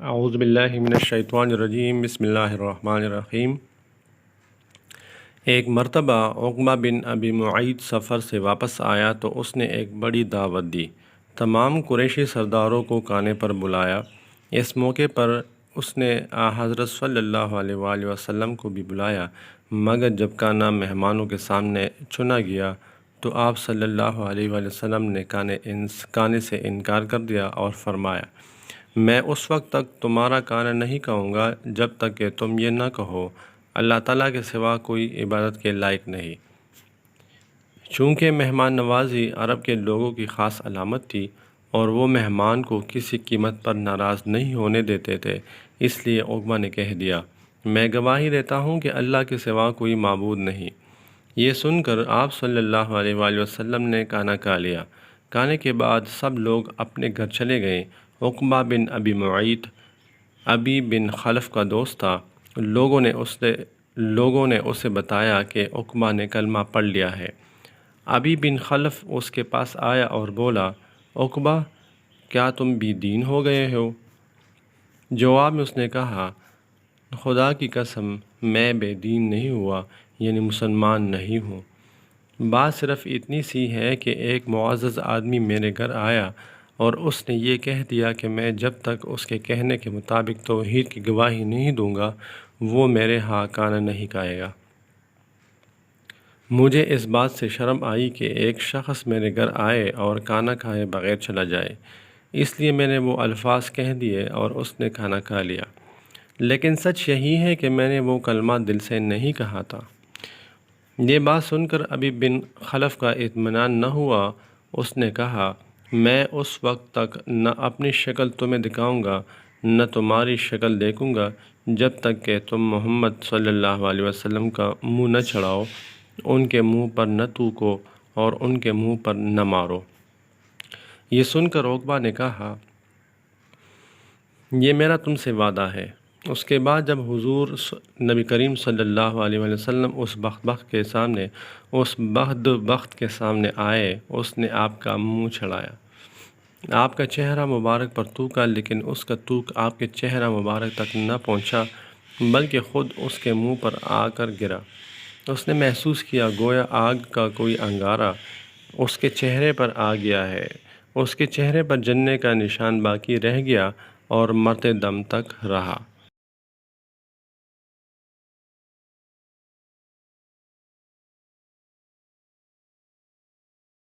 اعوذ باللہ من الشیطان الرجیم، بسم اللہ الرحمن الرحیم۔ ایک مرتبہ عقبہ بن ابی معیط سفر سے واپس آیا تو اس نے ایک بڑی دعوت دی۔ تمام قریشی سرداروں کو کانے پر بلایا۔ اس موقع پر اس نے حضرت صلی اللہ علیہ وآلہ وسلم کو بھی بلایا، مگر جب کانا مہمانوں کے سامنے چنا گیا تو آپ صلی اللہ علیہ وآلہ وسلم نے کانے سے انکار کر دیا اور فرمایا، میں اس وقت تک تمہارا کانا نہیں کہوں گا جب تک کہ تم یہ نہ کہو اللہ تعالیٰ کے سوا کوئی عبادت کے لائق نہیں۔ چونکہ مہمان نوازی عرب کے لوگوں کی خاص علامت تھی اور وہ مہمان کو کسی قیمت پر ناراض نہیں ہونے دیتے تھے، اس لیے عقبہ نے کہہ دیا، میں گواہی دیتا ہوں کہ اللہ کے سوا کوئی معبود نہیں۔ یہ سن کر آپ صلی اللہ علیہ وآلہ وسلم نے کانا کھا لیا۔ کھانے کے بعد سب لوگ اپنے گھر چلے گئے۔ عقبہ بن ابی معیط ابی بن خلف کا دوست تھا۔ لوگوں نے اسے بتایا کہ عقبہ نے کلمہ پڑھ لیا ہے۔ ابی بن خلف اس کے پاس آیا اور بولا، عقبہ، کیا تم بے دین ہو گئے ہو؟ جواب میں اس نے کہا، خدا کی قسم میں بے دین نہیں ہوا، یعنی مسلمان نہیں ہوں۔ بات صرف اتنی سی ہے کہ ایک معزز آدمی میرے گھر آیا اور اس نے یہ کہہ دیا کہ میں جب تک اس کے کہنے کے مطابق توحید کی گواہی نہیں دوں گا وہ میرے ہاں کانا نہیں کھائے گا۔ مجھے اس بات سے شرم آئی کہ ایک شخص میرے گھر آئے اور کانا کھائے بغیر چلا جائے، اس لیے میں نے وہ الفاظ کہہ دیے اور اس نے کھانا کھا لیا، لیکن سچ یہی ہے کہ میں نے وہ کلمہ دل سے نہیں کہا تھا۔ یہ بات سن کر ابی بن خلف کا اطمینان نہ ہوا۔ اس نے کہا، میں اس وقت تک نہ اپنی شکل تمہیں دکھاؤں گا نہ تمہاری شکل دیکھوں گا جب تک کہ تم محمد صلی اللہ علیہ وسلم کا منہ نہ چڑھاؤ، ان کے منہ پر نہ تھوکو اور ان کے منہ پر نہ مارو۔ یہ سن کر عقبہ نے کہا، یہ میرا تم سے وعدہ ہے۔ اس کے بعد جب حضور نبی کریم صلی اللہ علیہ وسلم اس بدبخت کے سامنے آئے، اس نے آپ کا منہ چھڑایا، آپ کا چہرہ مبارک پر تھوکا، لیکن اس کا تھوک آپ کے چہرہ مبارک تک نہ پہنچا بلکہ خود اس کے منہ پر آ کر گرا۔ اس نے محسوس کیا گویا آگ کا کوئی انگارہ اس کے چہرے پر آ گیا ہے۔ اس کے چہرے پر جلنے کا نشان باقی رہ گیا اور مرتے دم تک رہا۔